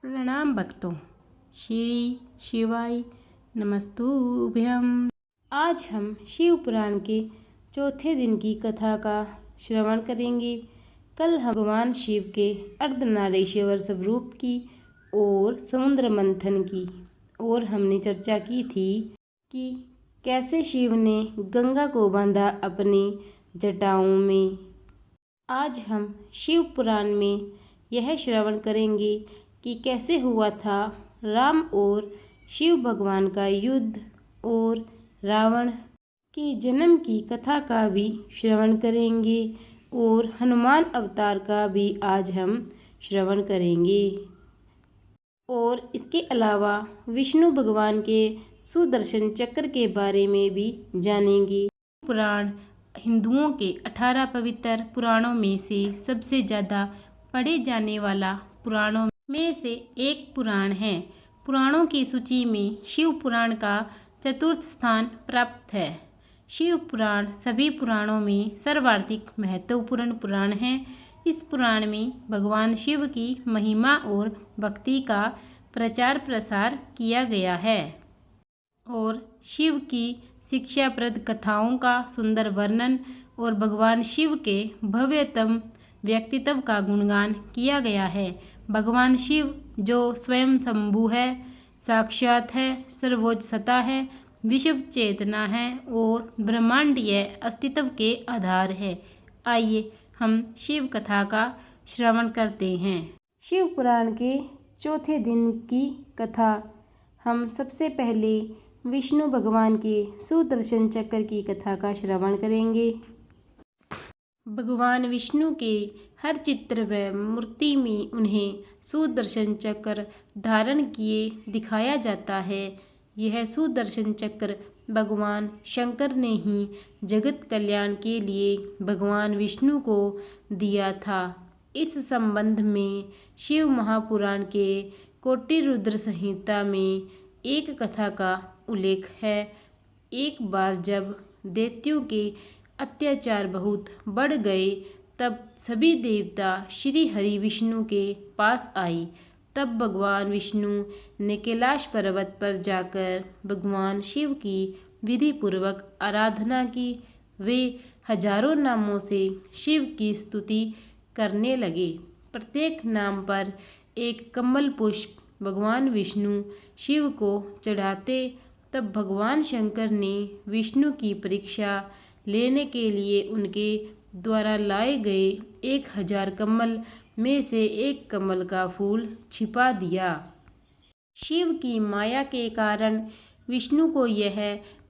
प्रणाम भक्तों। श्री शिवाय नमस्तुभ्यम। आज हम शिव पुराण के चौथे दिन की कथा का श्रवण करेंगे। कल हम भगवान शिव के अर्धनारीश्वर स्वरूप की और समुद्र मंथन की और हमने चर्चा की थी कि कैसे शिव ने गंगा को बांधा अपनी जटाओं में। आज हम शिव पुराण में यह श्रवण करेंगे कि कैसे हुआ था राम और शिव भगवान का युद्ध और रावण के जन्म की कथा का भी श्रवण करेंगे और हनुमान अवतार का भी आज हम श्रवण करेंगे। और इसके अलावा विष्णु भगवान के सुदर्शन चक्र के बारे में भी जानेंगे। पुराण हिंदुओं के 18 पवित्र पुराणों में से सबसे ज़्यादा पढ़े जाने वाला पुराणों में से एक पुराण है। पुराणों की सूची में शिव पुराण का चतुर्थ स्थान प्राप्त है। शिव पुराण सभी पुराणों में सर्वाधिक महत्वपूर्ण पुराण है। इस पुराण में भगवान शिव की महिमा और भक्ति का प्रचार प्रसार किया गया है और शिव की शिक्षाप्रद कथाओं का सुंदर वर्णन और भगवान शिव के भव्यतम व्यक्तित्व का गुणगान किया गया है। भगवान शिव जो स्वयं शंभु है, साक्षात है, सर्वोच्च सत्ता है, विश्व चेतना है और ब्रह्मांडीय अस्तित्व के आधार है। आइए हम शिव कथा का श्रवण करते हैं। शिव पुराण के चौथे दिन की कथा। हम सबसे पहले विष्णु भगवान के सुदर्शन चक्र की कथा का श्रवण करेंगे। भगवान विष्णु के हर चित्र व मूर्ति में उन्हें सुदर्शन चक्र धारण किए दिखाया जाता है। यह सुदर्शन चक्र भगवान शंकर ने ही जगत कल्याण के लिए भगवान विष्णु को दिया था। इस संबंध में शिव महापुराण के कोटि रुद्र संहिता में एक कथा का उल्लेख है। एक बार जब दैत्यों के अत्याचार बहुत बढ़ गए तब सभी देवता श्री हरि विष्णु के पास आए। तब भगवान विष्णु ने कैलाश पर्वत पर जाकर भगवान शिव की विधि पूर्वक आराधना की। वे हजारों नामों से शिव की स्तुति करने लगे। प्रत्येक नाम पर एक कमल पुष्प भगवान विष्णु शिव को चढ़ाते। तब भगवान शंकर ने विष्णु की परीक्षा लेने के लिए उनके द्वारा लाए गए 1000 कमल में से एक कमल का फूल छिपा दिया। शिव की माया के कारण विष्णु को यह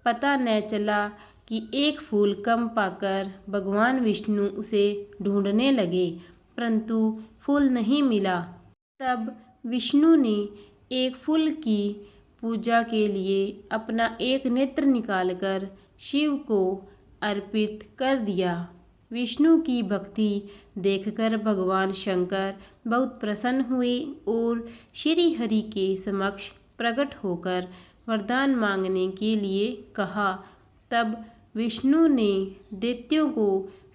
पता न चला कि एक फूल कम पाकर भगवान विष्णु उसे ढूंढने लगे, परंतु फूल नहीं मिला। तब विष्णु ने एक फूल की पूजा के लिए अपना एक नेत्र निकालकर शिव को अर्पित कर दिया। विष्णु की भक्ति देखकर भगवान शंकर बहुत प्रसन्न हुए और श्री हरि के समक्ष प्रकट होकर वरदान मांगने के लिए कहा। तब विष्णु ने दैत्यों को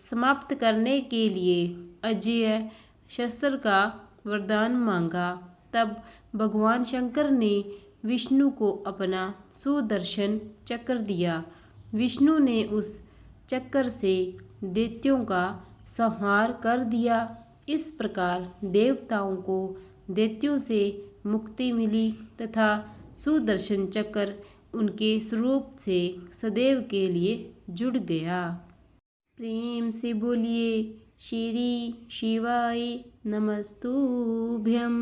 समाप्त करने के लिए अजेय शस्त्र का वरदान मांगा। तब भगवान शंकर ने विष्णु को अपना सुदर्शन चक्र दिया। विष्णु ने उस चक्र से दैत्यों का संहार कर दिया। इस प्रकार देवताओं को दैत्यों से मुक्ति मिली तथा सुदर्शन चक्र उनके स्वरूप से सदैव के लिए जुड़ गया। प्रेम से बोलिए श्री शिवाय नमस्तुभ्यम।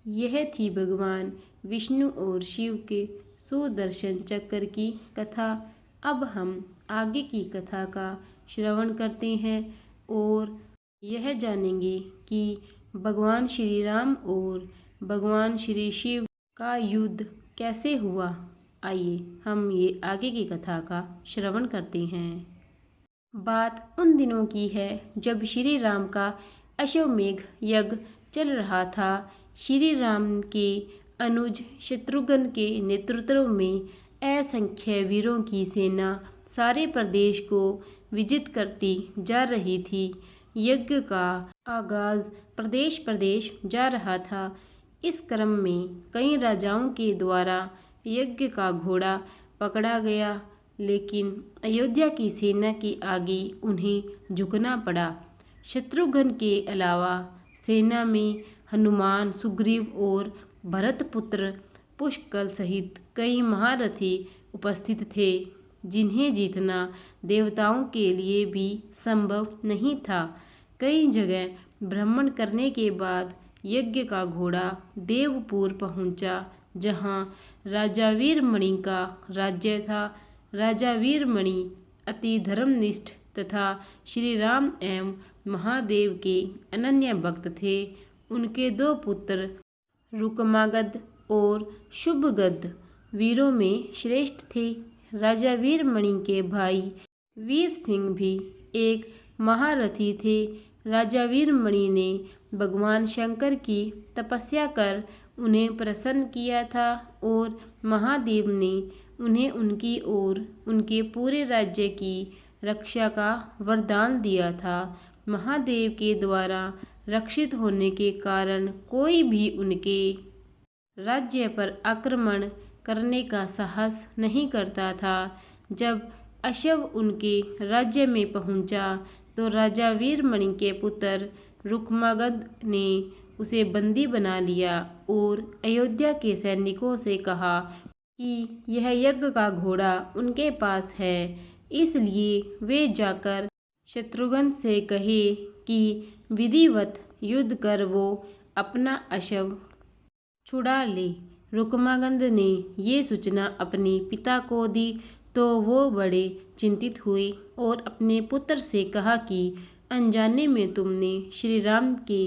यह थी भगवान विष्णु और शिव के सुदर्शन चक्र की कथा। अब हम आगे की कथा का श्रवण करते हैं और यह जानेंगे कि भगवान श्री राम और भगवान श्री शिव का युद्ध कैसे हुआ। आइए हम ये आगे की कथा का श्रवण करते हैं। बात उन दिनों की है जब श्री राम का अश्वमेघ यज्ञ चल रहा था। श्री राम के अनुज शत्रुघ्न के नेतृत्व में असंख्य वीरों की सेना सारे प्रदेश को विजित करती जा रही थी। यज्ञ का आगाज प्रदेश प्रदेश जा रहा था। इस क्रम में कई राजाओं के द्वारा यज्ञ का घोड़ा पकड़ा गया, लेकिन अयोध्या की सेना के आगे उन्हें झुकना पड़ा। शत्रुघ्न के अलावा सेना में हनुमान, सुग्रीव और भरतपुत्र पुष्कल सहित कई महारथी उपस्थित थे, जिन्हें जीतना देवताओं के लिए भी संभव नहीं था। कई जगह भ्रमण करने के बाद यज्ञ का घोड़ा देवपुर पहुंचा, जहां राजा वीरमणि का राज्य था। राजा वीरमणि अति धर्मनिष्ठ तथा श्री राम एवं महादेव के अनन्य भक्त थे। उनके दो पुत्र रुकमागध और शुभगद वीरों में श्रेष्ठ थे। राजा वीरमणि के भाई वीर सिंह भी एक महारथी थे। राजा वीरमणि ने भगवान शंकर की तपस्या कर उन्हें प्रसन्न किया था और महादेव ने उन्हें उनकी और उनके पूरे राज्य की रक्षा का वरदान दिया था। महादेव के द्वारा रक्षित होने के कारण कोई भी उनके राज्य पर आक्रमण करने का साहस नहीं करता था। जब अशव उनके राज्य में पहुंचा तो राजा वीरमणि के पुत्र रुकमागध ने उसे बंदी बना लिया और अयोध्या के सैनिकों से कहा कि यह यज्ञ का घोड़ा उनके पास है, इसलिए वे जाकर शत्रुघ्न से कहे कि विधिवत युद्ध कर वो अपना अशव छुड़ा ले। रुकमागध ने ये सूचना अपने पिता को दी तो वो बड़े चिंतित हुए और अपने पुत्र से कहा कि अनजाने में तुमने श्री राम के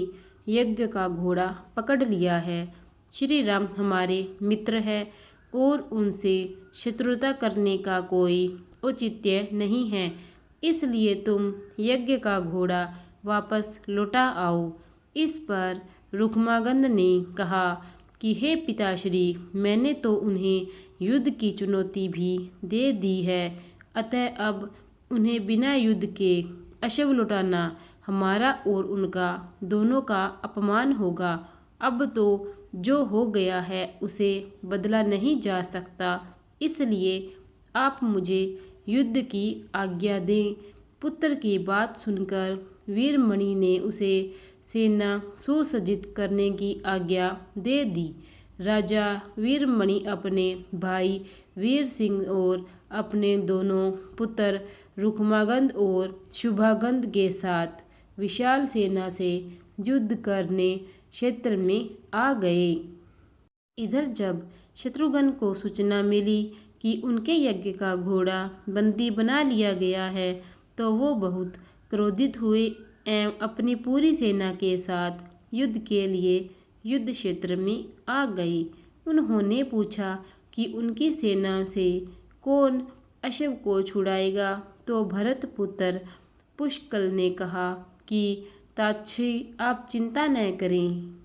यज्ञ का घोड़ा पकड़ लिया है। श्री राम हमारे मित्र है और उनसे शत्रुता करने का कोई औचित्य नहीं है, इसलिए तुम यज्ञ का घोड़ा वापस लौटा आओ। इस पर रुकमागध ने कहा कि हे पिताश्री, मैंने तो उन्हें युद्ध की चुनौती भी दे दी है, अतः अब उन्हें बिना युद्ध के अशव लौटाना हमारा और उनका दोनों का अपमान होगा। अब तो जो हो गया है उसे बदला नहीं जा सकता, इसलिए आप मुझे युद्ध की आज्ञा दें। पुत्र की बात सुनकर वीरमणि ने उसे सेना सुसज्जित करने की आज्ञा दे दी। राजा वीरमणि अपने भाई वीर सिंह और अपने दोनों पुत्र रुकमागध और शुभागध के साथ विशाल सेना से युद्ध करने क्षेत्र में आ गए। इधर जब शत्रुघ्न को सूचना मिली कि उनके यज्ञ का घोड़ा बंदी बना लिया गया है, तो वो बहुत क्रोधित हुए एवं अपनी पूरी सेना के साथ युद्ध के लिए युद्ध क्षेत्र में आ गए। उन्होंने पूछा कि उनकी सेना से कौन अशव को छुड़ाएगा, तो भरतपुत्र पुष्कल ने कहा कि ताक्षी, आप चिंता न करें।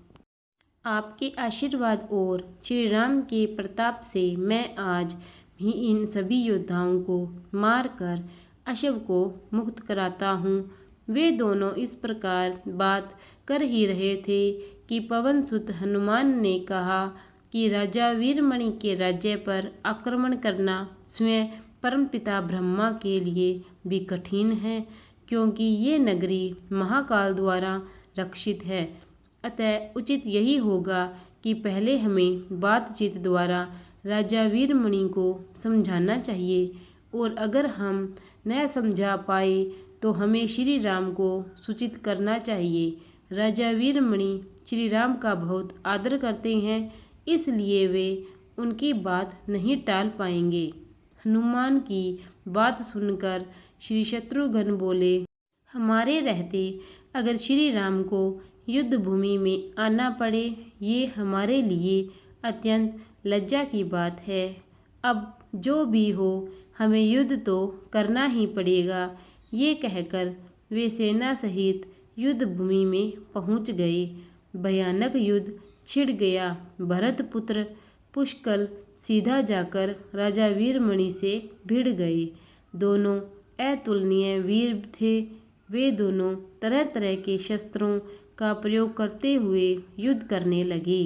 आपके आशीर्वाद और श्री राम के प्रताप से मैं आज भी इन सभी योद्धाओं को मारकर अशव को मुक्त कराता हूँ। वे दोनों इस प्रकार बात कर ही रहे थे कि पवनसुत हनुमान ने कहा कि राजा वीरमणि के राज्य पर आक्रमण करना स्वयं परमपिता ब्रह्मा के लिए भी कठिन है, क्योंकि ये नगरी महाकाल द्वारा रक्षित है। अतः उचित यही होगा कि पहले हमें बातचीत द्वारा राजा वीरमणि को समझाना चाहिए, और अगर हम न समझा पाए तो हमें श्री राम को सूचित करना चाहिए। राजा वीरमणि श्री राम का बहुत आदर करते हैं, इसलिए वे उनकी बात नहीं टाल पाएंगे। हनुमान की बात सुनकर श्री शत्रुघ्न बोले, हमारे रहते अगर श्री राम को युद्ध भूमि में आना पड़े, ये हमारे लिए अत्यंत लज्जा की बात है। अब जो भी हो, हमें युद्ध तो करना ही पड़ेगा। ये कहकर वे सेना सहित युद्ध भूमि में पहुंच गए। भयानक युद्ध छिड़ गया। भरतपुत्र पुष्कल सीधा जाकर राजा वीरमणि से भिड़ गए। दोनों अतुलनीय वीर थे। वे दोनों तरह तरह के शस्त्रों का प्रयोग करते हुए युद्ध करने लगे।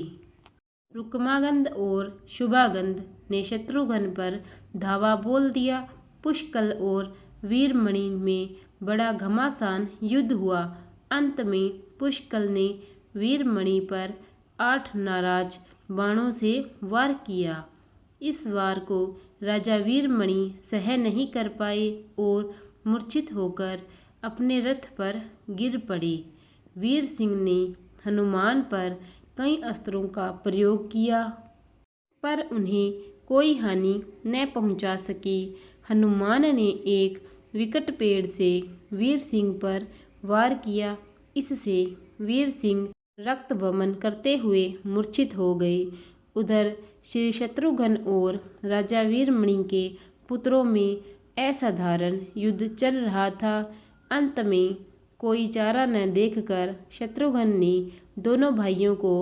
रुक्मागंध और शुभागंध ने शत्रुघ्न पर धावा बोल दिया। पुष्कल और वीरमणि में बड़ा घमासान युद्ध हुआ। अंत में पुष्कल ने वीरमणि पर 8 नाराज बाणों से वार किया। इस वार को राजा वीरमणि सह नहीं कर पाए और मूर्छित होकर अपने रथ पर गिर पड़े। वीर सिंह ने हनुमान पर कई अस्त्रों का प्रयोग किया, पर उन्हें कोई हानि न पहुंचा सकी। हनुमान ने एक विकट पेड़ से वीर सिंह पर वार किया। इससे वीर सिंह रक्त बमन करते हुए मूर्छित हो गए। उधर श्री शत्रुघ्न और राजा वीरमणि के पुत्रों में असाधारण युद्ध चल रहा था। अंत में कोई चारा न देखकर शत्रुघ्न ने दोनों भाइयों को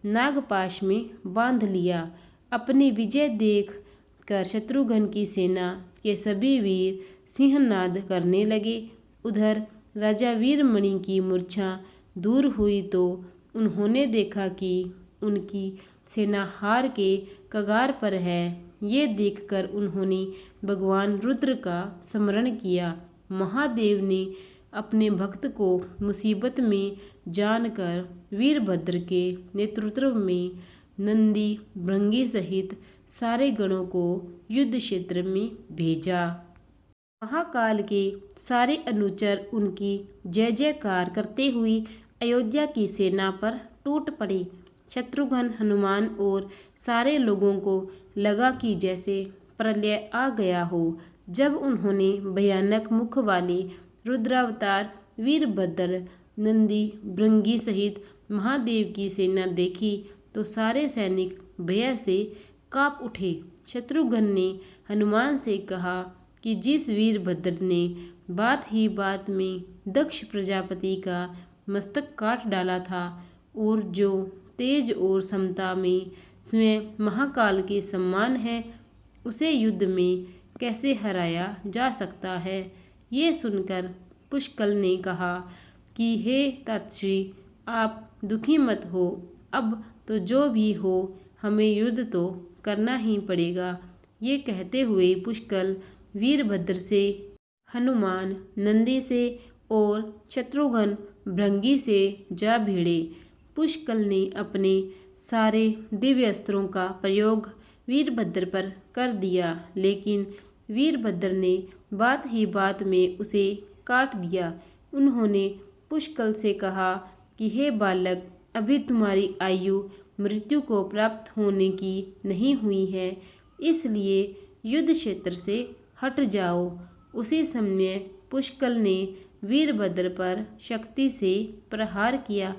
नागपाश में बांध लिया। अपनी विजय देख कर शत्रुघ्न की सेना के सभी वीर सिंहनाद करने लगे। उधर राजा वीरमणि की मूर्छा दूर हुई तो उन्होंने देखा कि उनकी सेना हार के कगार पर है। ये देखकर उन्होंने भगवान रुद्र का स्मरण किया। महादेव ने अपने भक्त को मुसीबत में जानकर वीरभद्र के नेतृत्व में नंदी भृंगी सहित सारे गणों को युद्ध क्षेत्र में भेजा। महाकाल के सारे अनुचर उनकी जय जयकार करते हुए अयोध्या की सेना पर टूट पड़े। शत्रुघ्न, हनुमान और सारे लोगों को लगा कि जैसे प्रलय आ गया हो। जब उन्होंने भयानक मुख वाले रुद्रावतार वीरभद्र, नंदी भृंगी सहित महादेव की सेना देखी तो सारे सैनिक भय से कांप उठे। शत्रुघ्न ने हनुमान से कहा कि जिस वीरभद्र ने बात ही बात में दक्ष प्रजापति का मस्तक काट डाला था और जो तेज और समता में स्वयं महाकाल के समान है, उसे युद्ध में कैसे हराया जा सकता है। ये सुनकर पुष्कल ने कहा कि हे तत्श्री, आप दुखी मत हो। अब तो जो भी हो, हमें युद्ध तो करना ही पड़ेगा। ये कहते हुए पुष्कल वीरभद्र से, हनुमान नंदी से और शत्रुघ्न भृंगी से जा भिड़े। पुष्कल ने अपने सारे दिव्य अस्त्रों का प्रयोग वीरभद्र पर कर दिया, लेकिन वीरभद्र ने बात ही बात में उसे काट दिया। उन्होंने पुष्कल से कहा कि हे बालक, अभी तुम्हारी आयु मृत्यु को प्राप्त होने की नहीं हुई है, इसलिए युद्ध क्षेत्र से हट जाओ। उसी समय पुष्कल ने वीरभद्र पर शक्ति से प्रहार किया,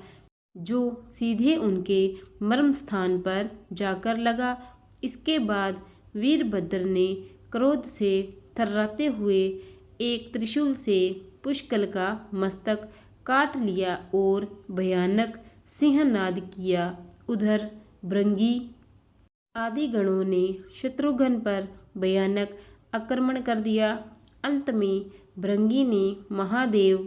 जो सीधे उनके मर्म स्थान पर जाकर लगा। इसके बाद वीरभद्र ने क्रोध से थर्राते हुए एक त्रिशूल से पुष्कल का मस्तक काट लिया और भयानक सिंहनाद किया। उधर भृंगी आदि गणों ने शत्रुघ्न पर भयानक आक्रमण कर दिया। अंत में भृंगी ने महादेव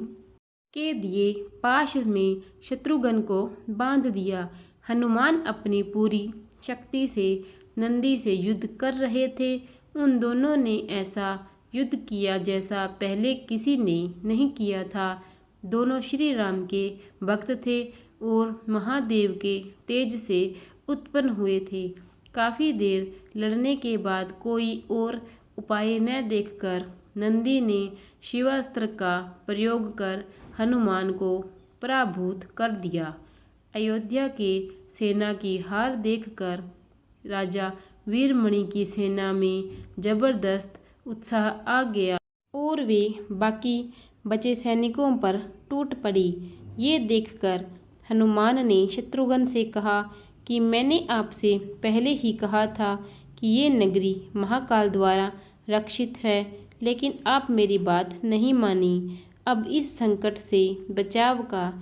के दिए पाश में शत्रुघ्न को बांध दिया। हनुमान अपनी पूरी शक्ति से नंदी से युद्ध कर रहे थे। उन दोनों ने ऐसा युद्ध किया जैसा पहले किसी ने नहीं किया था। दोनों श्री राम के भक्त थे और महादेव के तेज से उत्पन्न हुए थे। काफ़ी देर लड़ने के बाद कोई और उपाय न देखकर नंदी ने शिवास्त्र का प्रयोग कर हनुमान को पराभूत कर दिया। अयोध्या के सेना की हार देखकर राजा वीरमणि की सेना में जबरदस्त उत्साह आ गया और वे बाकी बचे सैनिकों पर टूट पड़ी। ये देखकर हनुमान ने शत्रुघ्न से कहा कि मैंने आपसे पहले ही कहा था कि ये नगरी महाकाल द्वारा रक्षित है, लेकिन आप मेरी बात नहीं मानी। अब इस संकट से बचाव का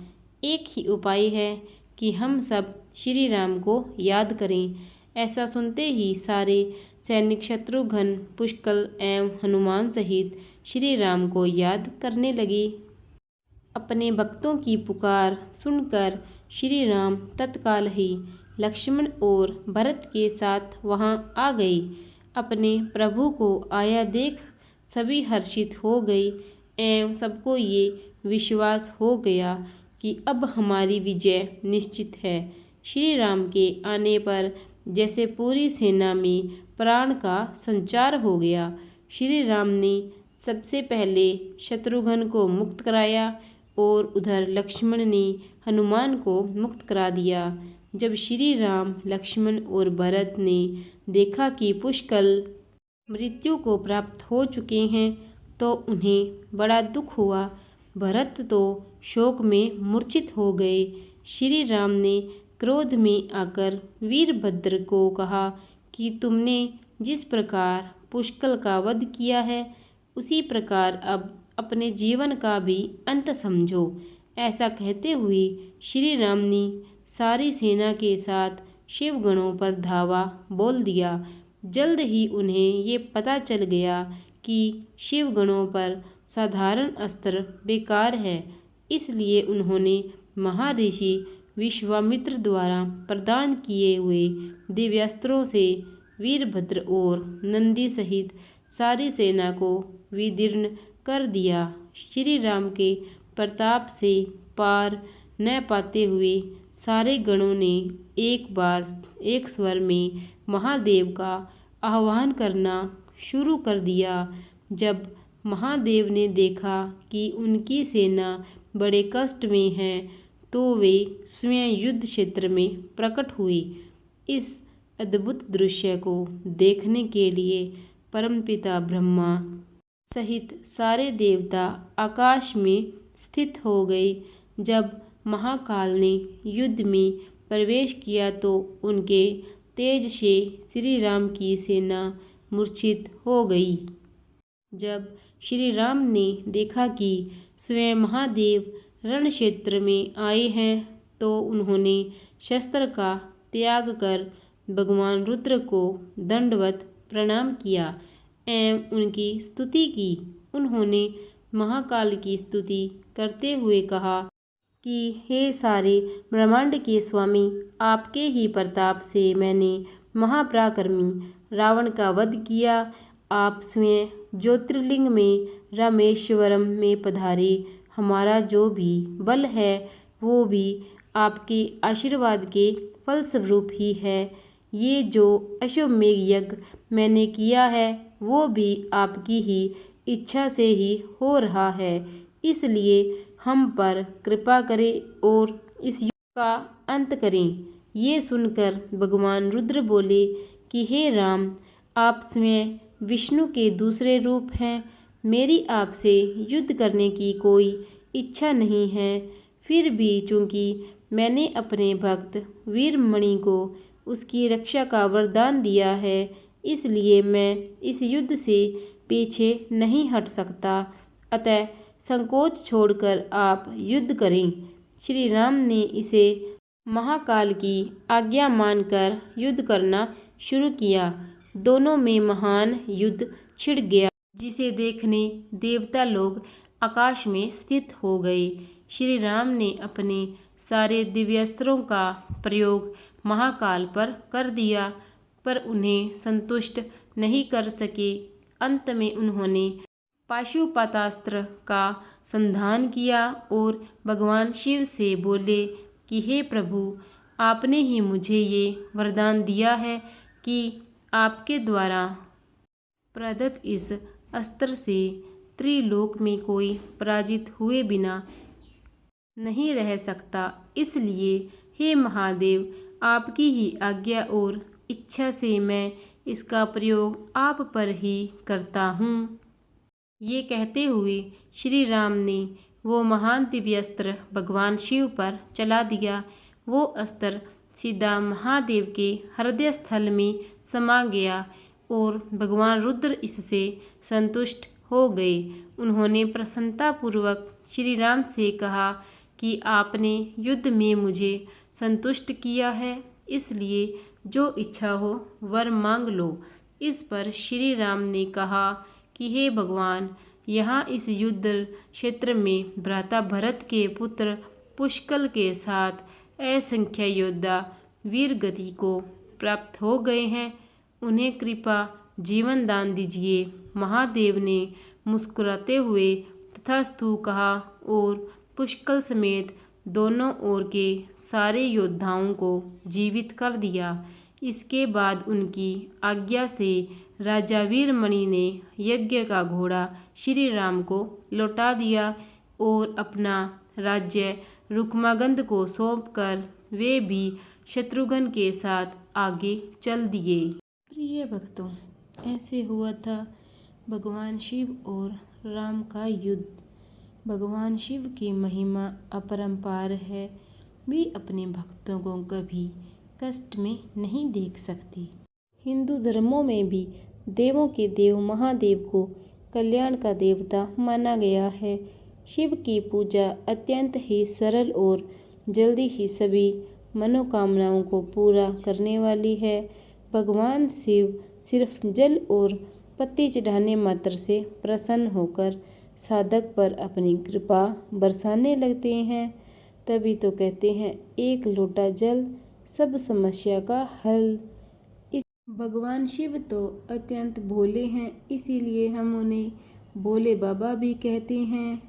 एक ही उपाय है कि हम सब श्री राम को याद करें। ऐसा सुनते ही सारे सैनिक शत्रुघ्न, पुष्कल एवं हनुमान सहित श्री राम को याद करने लगे। अपने भक्तों की पुकार सुनकर श्री राम तत्काल ही लक्ष्मण और भरत के साथ वहां आ गई। अपने प्रभु को आया देख सभी हर्षित हो गई एवं सबको ये विश्वास हो गया कि अब हमारी विजय निश्चित है। श्री राम के आने पर जैसे पूरी सेना में प्राण का संचार हो गया। श्री राम ने सबसे पहले शत्रुघ्न को मुक्त कराया और उधर लक्ष्मण ने हनुमान को मुक्त करा दिया। जब श्री राम, लक्ष्मण और भरत ने देखा कि पुष्कल मृत्यु को प्राप्त हो चुके हैं तो उन्हें बड़ा दुख हुआ। भरत तो शोक में मूर्छित हो गए। श्री राम ने क्रोध में आकर वीरभद्र को कहा कि तुमने जिस प्रकार पुष्कल का वध किया है उसी प्रकार अब अपने जीवन का भी अंत समझो। ऐसा कहते हुए श्री राम ने सारी सेना के साथ शिवगणों पर धावा बोल दिया। जल्द ही उन्हें ये पता चल गया कि शिवगणों पर साधारण अस्त्र बेकार है, इसलिए उन्होंने महर्षि विश्वामित्र द्वारा प्रदान किए हुए दिव्यास्त्रों से वीरभद्र और नंदी सहित सारी सेना को विदीर्ण कर दिया। श्री राम के प्रताप से पार न पाते हुए सारे गणों ने एक बार एक स्वर में महादेव का आह्वान करना शुरू कर दिया। जब महादेव ने देखा कि उनकी सेना बड़े कष्ट में है तो वे स्वयं युद्ध क्षेत्र में प्रकट हुए। इस अद्भुत दृश्य को देखने के लिए परमपिता ब्रह्मा सहित सारे देवता आकाश में स्थित हो गए। जब महाकाल ने युद्ध में प्रवेश किया तो उनके तेज से श्री राम की सेना मूर्छित हो गई। जब श्री राम ने देखा कि स्वयं महादेव रण क्षेत्र में आए हैं तो उन्होंने शस्त्र का त्याग कर भगवान रुद्र को दंडवत प्रणाम किया एवं उनकी स्तुति की। उन्होंने महाकाल की स्तुति करते हुए कहा कि हे सारे ब्रह्मांड के स्वामी, आपके ही प्रताप से मैंने महापराक्रमी रावण का वध किया। आप स्वयं ज्योतिर्लिंग में रामेश्वरम में पधारे। हमारा जो भी बल है वो भी आपके आशीर्वाद के फलस्वरूप ही है। ये जो अश्वमेघ यज्ञ मैंने किया है वो भी आपकी ही इच्छा से ही हो रहा है, इसलिए हम पर कृपा करें और इस युग का अंत करें। ये सुनकर भगवान रुद्र बोले कि हे राम, आप स्वयं विष्णु के दूसरे रूप हैं। मेरी आपसे युद्ध करने की कोई इच्छा नहीं है। फिर भी चूंकि मैंने अपने भक्त वीरमणि को उसकी रक्षा का वरदान दिया है, इसलिए मैं इस युद्ध से पीछे नहीं हट सकता। अतः संकोच छोड़कर आप युद्ध करें। श्री राम ने इसे महाकाल की आज्ञा मानकर युद्ध करना शुरू किया। दोनों में महान युद्ध छिड़ गया, जिसे देखने देवता लोग आकाश में स्थित हो गए। श्री राम ने अपने सारे दिव्यास्त्रों का प्रयोग महाकाल पर कर दिया, पर उन्हें संतुष्ट नहीं कर सके। अंत में उन्होंने पाशुपतास्त्र का संधान किया और भगवान शिव से बोले कि हे प्रभु, आपने ही मुझे ये वरदान दिया है कि आपके द्वारा प्रदत्त इस अस्त्र से त्रिलोक में कोई पराजित हुए बिना नहीं रह सकता। इसलिए हे महादेव, आपकी ही आज्ञा और इच्छा से मैं इसका प्रयोग आप पर ही करता हूँ। ये कहते हुए श्री राम ने वो महान दिव्यास्त्र भगवान शिव पर चला दिया। वो अस्त्र सीधा महादेव के हृदय स्थल में समा गया और भगवान रुद्र इससे संतुष्ट हो गए। उन्होंने प्रसन्नतापूर्वक श्री राम से कहा कि आपने युद्ध में मुझे संतुष्ट किया है, इसलिए जो इच्छा हो वर मांग लो। इस पर श्री राम ने कहा कि हे भगवान, यहाँ इस युद्ध क्षेत्र में भ्राता भरत के पुत्र पुष्कल के साथ असंख्य योद्धा वीर गति को प्राप्त हो गए हैं, उन्हें कृपा जीवन दान दीजिए। महादेव ने मुस्कुराते हुए तथास्तु कहा और पुष्कल समेत दोनों ओर के सारे योद्धाओं को जीवित कर दिया। इसके बाद उनकी आज्ञा से राजा वीरमणि ने यज्ञ का घोड़ा श्री राम को लौटा दिया और अपना राज्य रुक्मागंध को सौंपकर वे भी शत्रुघ्न के साथ आगे चल दिए। प्रिय भक्तों, ऐसे हुआ था भगवान शिव और राम का युद्ध। भगवान शिव की महिमा अपरंपार है। वे अपने भक्तों को कभी कष्ट में नहीं देख सकते। हिंदू धर्मों में भी देवों के देव महादेव को कल्याण का देवता माना गया है। शिव की पूजा अत्यंत ही सरल और जल्दी ही सभी मनोकामनाओं को पूरा करने वाली है। भगवान शिव सिर्फ जल और पत्ती चढ़ाने मात्र से प्रसन्न होकर साधक पर अपनी कृपा बरसाने लगते हैं। तभी तो कहते हैं, एक लोटा जल सब समस्या का हल। इस भगवान शिव तो अत्यंत भोले हैं, इसीलिए हम उन्हें भोले बाबा भी कहते हैं।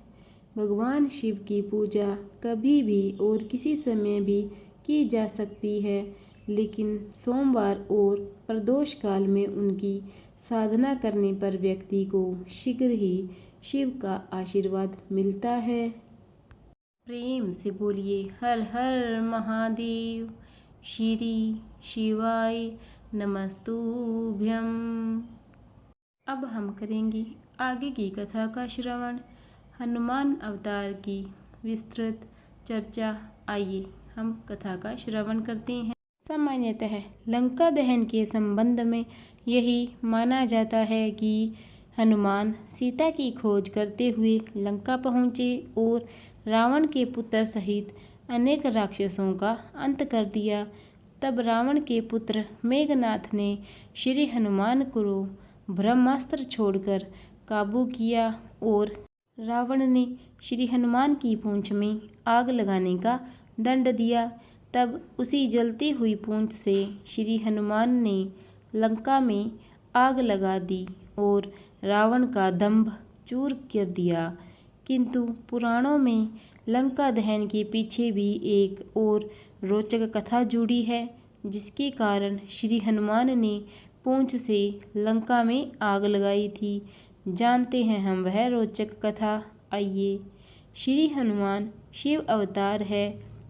भगवान शिव की पूजा कभी भी और किसी समय भी की जा सकती है, लेकिन सोमवार और प्रदोष काल में उनकी साधना करने पर व्यक्ति को शीघ्र ही शिव का आशीर्वाद मिलता है। प्रेम से बोलिए हर हर महादेव। श्री शिवाय नमस्तुभ्यं। अब हम करेंगे आगे की कथा का श्रवण। हनुमान अवतार की विस्तृत चर्चा। आइए हम कथा का श्रवण करते हैं। सामान्यतः लंका दहन के संबंध में यही माना जाता है कि हनुमान सीता की खोज करते हुए लंका पहुँचे और रावण के पुत्र सहित अनेक राक्षसों का अंत कर दिया। तब रावण के पुत्र मेघनाथ ने श्री हनुमान को ब्रह्मास्त्र छोड़कर काबू किया और रावण ने श्री हनुमान की पूंछ में आग लगाने का दंड दिया। तब उसी जलती हुई पूंछ से श्री हनुमान ने लंका में आग लगा दी और रावण का दंभ चूर कर दिया। किंतु पुराणों में लंका दहन के पीछे भी एक और रोचक कथा जुड़ी है, जिसके कारण श्री हनुमान ने पूंछ से लंका में आग लगाई थी। जानते हैं हम वह रोचक कथा। आइए। श्री हनुमान शिव अवतार है।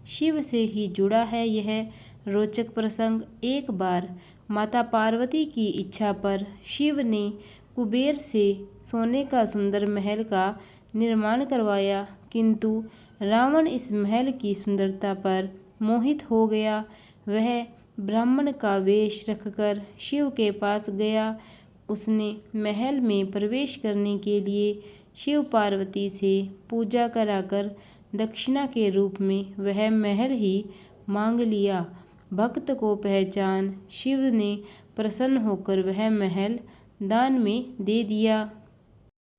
शिव से ही जुड़ा है यह रोचक प्रसंग। एक बार माता पार्वती की इच्छा पर शिव ने कुबेर से सोने का सुंदर महल का निर्माण करवाया, किंतु रावण इस महल की सुंदरता पर मोहित हो गया। वह ब्राह्मण का वेश रखकर शिव के पास गया। उसने महल में प्रवेश करने के लिए शिव पार्वती से पूजा कराकर दक्षिणा के रूप में वह महल ही मांग लिया। भक्त को पहचान शिव ने प्रसन्न होकर वह महल दान में दे दिया।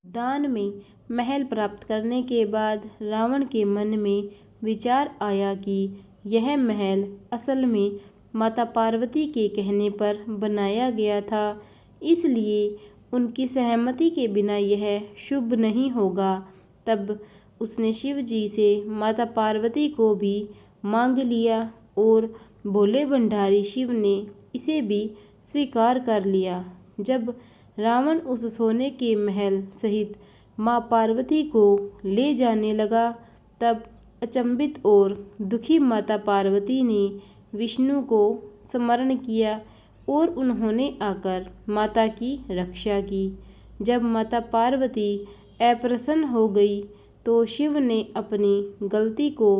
दान में महल प्राप्त करने के बाद रावण के मन में विचार आया कि यह महल असल में माता पार्वती के कहने पर बनाया गया था, इसलिए उनकी सहमति के बिना यह शुभ नहीं होगा। तब उसने शिव जी से माता पार्वती को भी मांग लिया और भोले भंडारी शिव ने इसे भी स्वीकार कर लिया। जब रावण उस सोने के महल सहित माँ पार्वती को ले जाने लगा, तब अचंभित और दुखी माता पार्वती ने विष्णु को स्मरण किया और उन्होंने आकर माता की रक्षा की। जब माता पार्वती अप्रसन्न हो गई तो शिव ने अपनी गलती को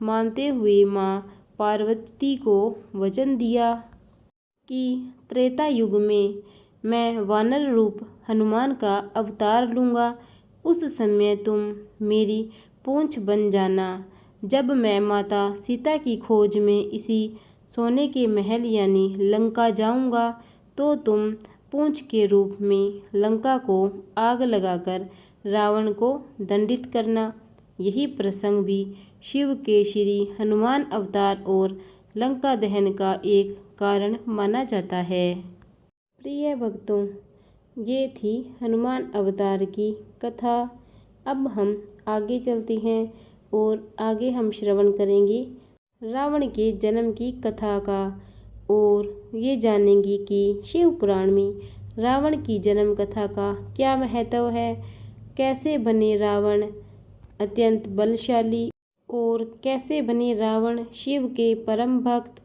मानते हुए माँ पार्वती को वचन दिया कि त्रेता युग में मैं वानर रूप हनुमान का अवतार लूँगा। उस समय तुम मेरी पूंछ बन जाना। जब मैं माता सीता की खोज में इसी सोने के महल यानी लंका जाऊँगा, तो तुम पूंछ के रूप में लंका को आग लगाकर रावण को दंडित करना। यही प्रसंग भी शिव के श्री हनुमान अवतार और लंका दहन का एक कारण माना जाता है। प्रिय भक्तों, ये थी हनुमान अवतार की कथा। अब हम आगे चलते हैं और आगे हम श्रवण करेंगे रावण के जन्म की कथा का और ये जानेंगे कि शिव पुराण में रावण की जन्म कथा का क्या महत्व है, कैसे बने रावण अत्यंत बलशाली और कैसे बने रावण शिव के परम भक्त।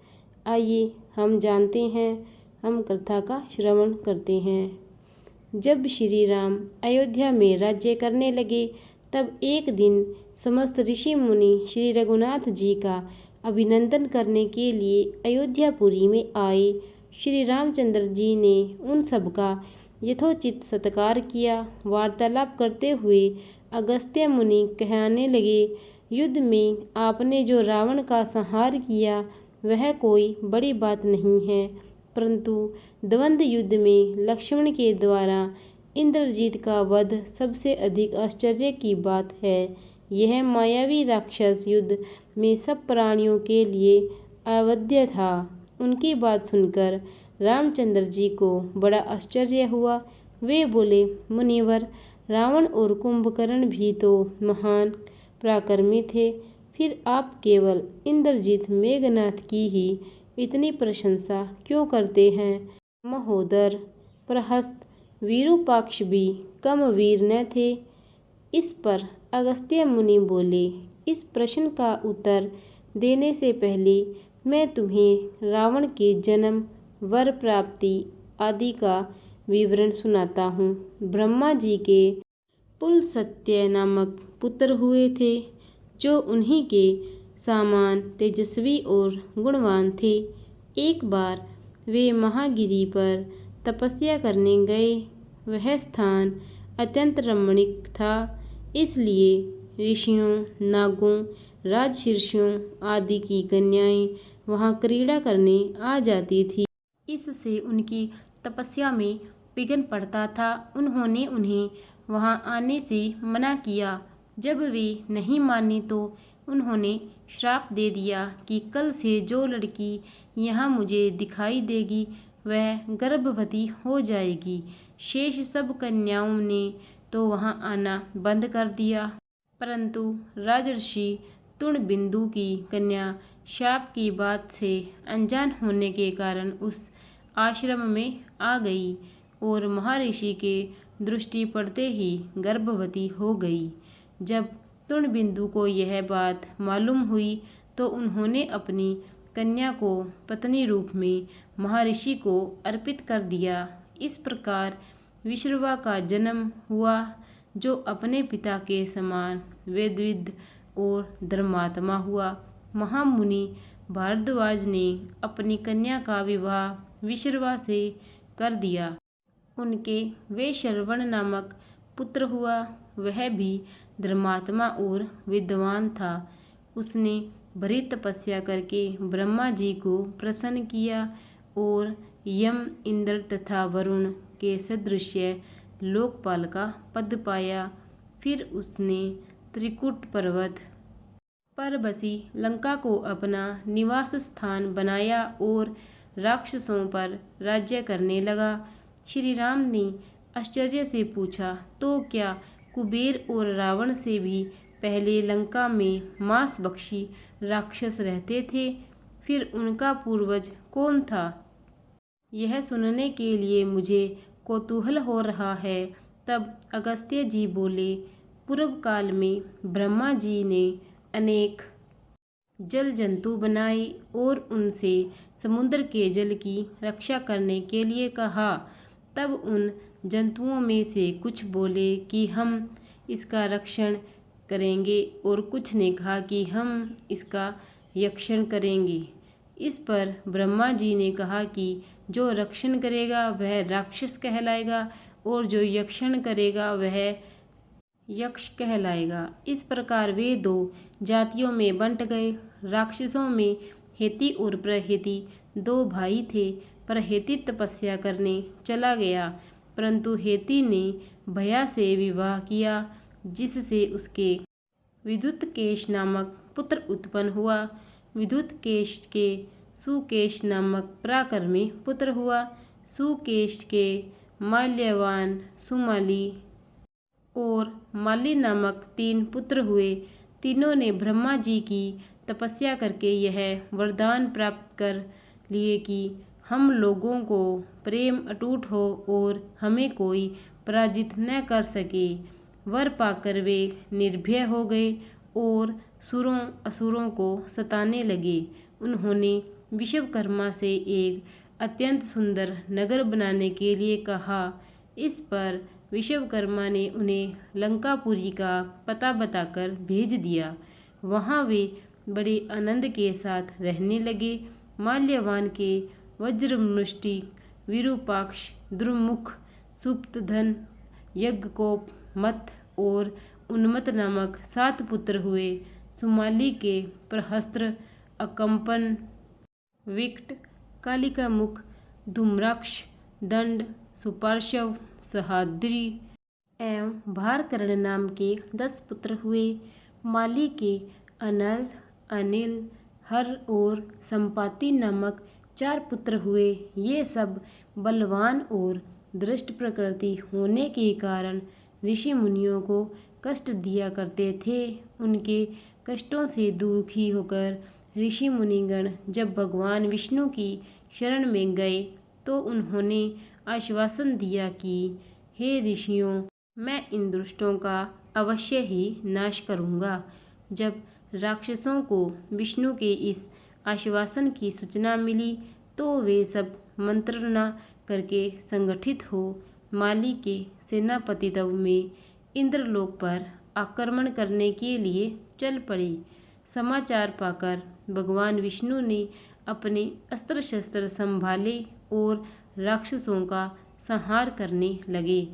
आइए हम जानते हैं, हम कथा का श्रवण करते हैं। जब श्री राम अयोध्या में राज्य करने लगे तब एक दिन समस्त ऋषि मुनि श्री रघुनाथ जी का अभिनंदन करने के लिए अयोध्यापुरी में आए। श्री रामचंद्र जी ने उन सब का यथोचित सत्कार किया। वार्तालाप करते हुए अगस्त्य मुनि कहने लगे, युद्ध में आपने जो रावण का संहार किया वह कोई बड़ी बात नहीं है, परंतु द्वंद्व युद्ध में लक्ष्मण के द्वारा इंद्रजीत का वध सबसे अधिक आश्चर्य की बात है। यह मायावी राक्षस युद्ध में सब प्राणियों के लिए अवध्य था। उनकी बात सुनकर रामचंद्र जी को बड़ा आश्चर्य हुआ। वे बोले, मुनिवर, रावण और कुंभकर्ण भी तो महान पराक्रमी थे, फिर आप केवल इंद्रजीत मेघनाथ की ही इतनी प्रशंसा क्यों करते हैं? महोदर, प्रहस्त, विरूपाक्ष भी कम वीर न थे। इस पर अगस्त्य मुनि बोले, इस प्रश्न का उत्तर देने से पहले मैं तुम्हें रावण के जन्म, वर प्राप्ति आदि का विवरण सुनाता हूँ। ब्रह्मा जी के पुलस्त्य नामक पुत्र हुए थे, जो उन्हीं के समान तेजस्वी और गुणवान थे। एक बार वे महागिरी पर तपस्या करने गए। वह स्थान अत्यंत रमणीक था, इसलिए ऋषियों, नागों, राजर्षियों आदि की कन्याएं वहां क्रीड़ा करने आ जाती थी। इससे उनकी तपस्या में विघ्न पड़ता था। उन्होंने उन्हें वहां आने से मना किया। जब वे नहीं माने तो उन्होंने श्राप दे दिया कि कल से जो लड़की यहाँ मुझे दिखाई देगी वह गर्भवती हो जाएगी। शेष सब कन्याओं ने तो वहां आना बंद कर दिया, परंतु राजर्षि तुणबिंदु की कन्या शाप की बात से अनजान होने के कारण उस आश्रम में आ गई और महर्षि के दृष्टि पड़ते ही गर्भवती हो गई। जब तुणबिंदु को यह बात मालूम हुई तो उन्होंने अपनी कन्या को पत्नी रूप में महर्षि को अर्पित कर दिया। इस प्रकार विश्रवा का जन्म हुआ, जो अपने पिता के समान वेदविद और धर्मात्मा हुआ। महामुनि भारद्वाज ने अपनी कन्या का विवाह विश्रवा से कर दिया। उनके वैशरवण नामक पुत्र हुआ। वह भी धर्मात्मा और विद्वान था। उसने बड़ी तपस्या करके ब्रह्मा जी को प्रसन्न किया और यम, इंद्र तथा वरुण के सदृश लोकपाल का पद पाया। फिर उसने त्रिकुट पर्वत पर बसी लंका को अपना निवास स्थान बनाया और राक्षसों पर राज्य करने लगा। श्री राम ने आश्चर्य से पूछा, तो क्या कुबेर और रावण से भी पहले लंका में मांसभक्षी राक्षस रहते थे? फिर उनका पूर्वज कौन था? यह सुनने के लिए मुझे कौतूहल हो रहा है। तब अगस्त्य जी बोले, पूर्व काल में ब्रह्मा जी ने अनेक जल जंतु बनाए और उनसे समुद्र के जल की रक्षा करने के लिए कहा। तब उन जंतुओं में से कुछ बोले कि हम इसका रक्षण करेंगे और कुछ ने कहा कि हम इसका यक्षण करेंगे। इस पर ब्रह्मा जी ने कहा कि जो रक्षण करेगा वह राक्षस कहलाएगा और जो यक्षण करेगा वह यक्ष कहलाएगा। इस प्रकार वे दो जातियों में बंट गए। राक्षसों में हेती और प्रहेती दो भाई थे। प्रहेती तपस्या करने चला गया, परंतु हेती ने भया से विवाह किया, जिससे उसके विद्युत केश नामक पुत्र उत्पन्न हुआ। विद्युत केश के सुकेश नामक पराक्रमी पुत्र हुआ। सुकेश के माल्यवान, सुमाली और माली नामक 3 पुत्र हुए। तीनों ने ब्रह्मा जी की तपस्या करके यह वरदान प्राप्त कर लिए कि हम लोगों को प्रेम अटूट हो और हमें कोई पराजित न कर सके। वर पाकर वे निर्भय हो गए और सुरों असुरों को सताने लगे। उन्होंने विश्वकर्मा से एक अत्यंत सुंदर नगर बनाने के लिए कहा। इस पर विश्वकर्मा ने उन्हें लंकापुरी का पता बताकर भेज दिया। वहाँ वे बड़े आनंद के साथ रहने लगे। माल्यवान के वज्रमुष्टि, विरूपाक्ष, द्रुमुख, सुप्तधन, यज्ञकोप, मत और उन्मत्त नामक 7 पुत्र हुए। सुमाली के प्रहस्त्र, अकंपन, विकट, कालिका मुख, धूम्राक्ष, दंड, सुपार्श्व, सहाद्री एवं भारकर्ण नाम के 10 पुत्र हुए। माली के अनल, अनिल, हर और संपाति नामक 4 पुत्र हुए। ये सब बलवान और दृष्ट प्रकृति होने के कारण ऋषि मुनियों को कष्ट दिया करते थे। उनके कष्टों से दुखी होकर ऋषि मुनिगण जब भगवान विष्णु की शरण में गए तो उन्होंने आश्वासन दिया कि हे ऋषियों, मैं इन दुष्टों का अवश्य ही नाश करूँगा। जब राक्षसों को विष्णु के इस आश्वासन की सूचना मिली तो वे सब मंत्रणा करके संगठित हो माली के सेनापतित्व में इंद्रलोक पर आक्रमण करने के लिए चल पड़े। समाचार पाकर भगवान विष्णु ने अपने अस्त्र शस्त्र संभाले और राक्षसों का संहार करने लगे।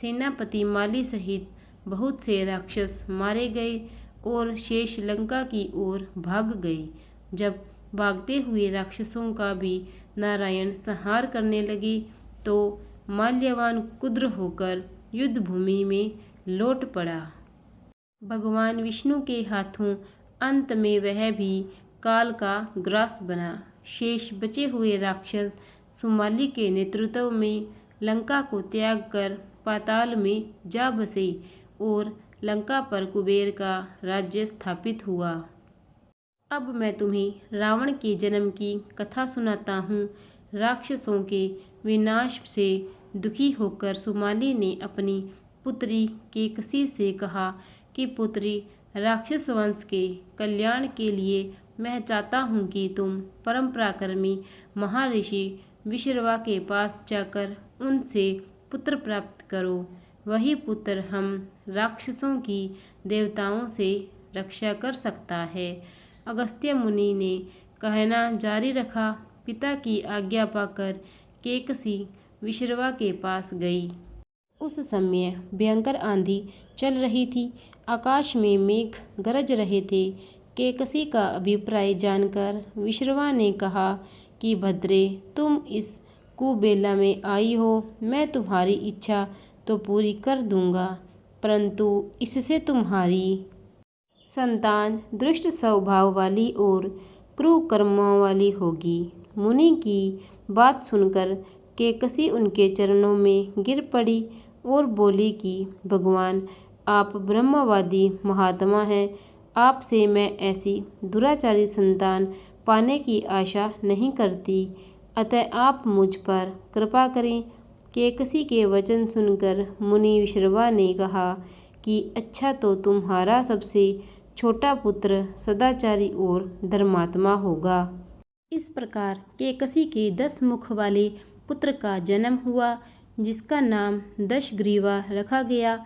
सेनापति माली सहित बहुत से राक्षस मारे गए और शेष लंका की ओर भाग गए। जब भागते हुए राक्षसों का भी नारायण संहार करने लगे तो माल्यवान क्रुद्ध होकर युद्ध भूमि में लौट पड़ा। भगवान विष्णु के हाथों अंत में वह भी काल का ग्रास बना। शेष बचे हुए राक्षस सुमाली के नेतृत्व में लंका को त्याग कर पाताल में जा बसे और लंका पर कुबेर का राज्य स्थापित हुआ। अब मैं तुम्हें रावण के जन्म की कथा सुनाता हूँ। राक्षसों के विनाश से दुखी होकर सुमाली ने अपनी पुत्री केकसी से कहा कि पुत्री, राक्षस वंश के कल्याण के लिए मैं चाहता हूँ कि तुम परम पराक्रमी महर्षि विश्रवा के पास जाकर उनसे पुत्र प्राप्त करो। वही पुत्र हम राक्षसों की देवताओं से रक्षा कर सकता है। अगस्त्य मुनि ने कहना जारी रखा। पिता की आज्ञा पाकर केकसी विश्रवा के पास गई। उस समय भयंकर आंधी चल रही थी। आकाश में मेघ गरज रहे थे। केकसी का अभिप्राय जानकर विश्रवा ने कहा कि भद्रे, तुम इस कुबेला में आई हो। मैं तुम्हारी इच्छा तो पूरी कर दूंगा, परंतु इससे तुम्हारी संतान दुष्ट स्वभाव वाली और क्रूर कर्मों वाली होगी। मुनि की बात सुनकर केकसी उनके चरणों में गिर पड़ी और बोली कि भगवान, आप ब्रह्मवादी महात्मा हैं। आपसे मैं ऐसी दुराचारी संतान पाने की आशा नहीं करती, अतः आप मुझ पर कृपा करें। केकसी के वचन सुनकर मुनि विश्रवा ने कहा कि अच्छा, तो तुम्हारा सबसे छोटा पुत्र सदाचारी और धर्मात्मा होगा। इस प्रकार केकसी के 10 मुख वाले पुत्र का जन्म हुआ, जिसका नाम दशग्रीवा रखा गया।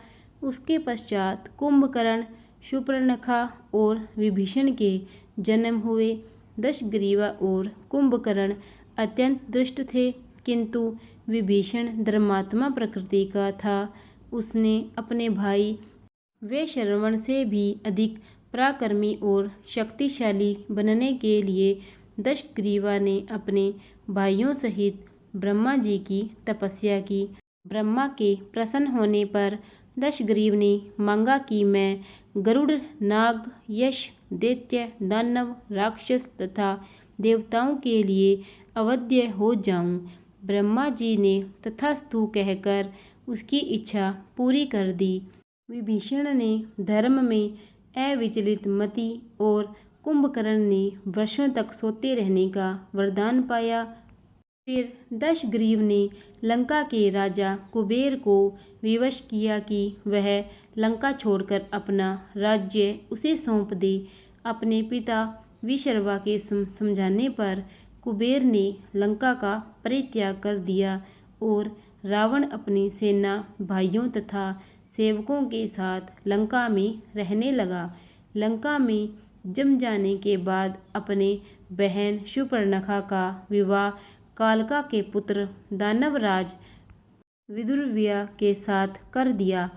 उसके पश्चात कुंभकर्ण, शूर्पणखा और विभीषण के जन्म हुए। दशग्रीवा और कुंभकर्ण अत्यंत दुष्ट थे, किंतु विभीषण धर्मात्मा प्रकृति का था। उसने अपने भाई वैश्रवण से भी अधिक पराक्रमी और शक्तिशाली बनने के लिए दशग्रीवा ने अपने भाइयों सहित ब्रह्मा जी की तपस्या की। ब्रह्मा के प्रसन्न होने पर दशग्रीव ने मांगा कि मैं गरुड़, नाग, यक्ष, दैत्य, दानव, राक्षस तथा देवताओं के लिए अवध्य हो जाऊं। ब्रह्मा जी ने तथास्तु कहकर उसकी इच्छा पूरी कर दी। विभीषण ने धर्म में अविचलित मति और कुंभकर्ण ने वर्षों तक सोते रहने का वरदान पाया। फिर दशग्रीव ने लंका के राजा कुबेर को विवश किया कि वह लंका छोड़कर अपना राज्य उसे सौंप दे। अपने पिता विशर्वा के समझाने पर कुबेर ने लंका का परित्याग कर दिया और रावण अपनी सेना भाइयों तथा सेवकों के साथ लंका में रहने लगा। लंका में जम जाने के बाद अपने बहन शूर्पणखा का विवाह कालका के पुत्र दानवराज विदुरव्या के साथ कर दिया।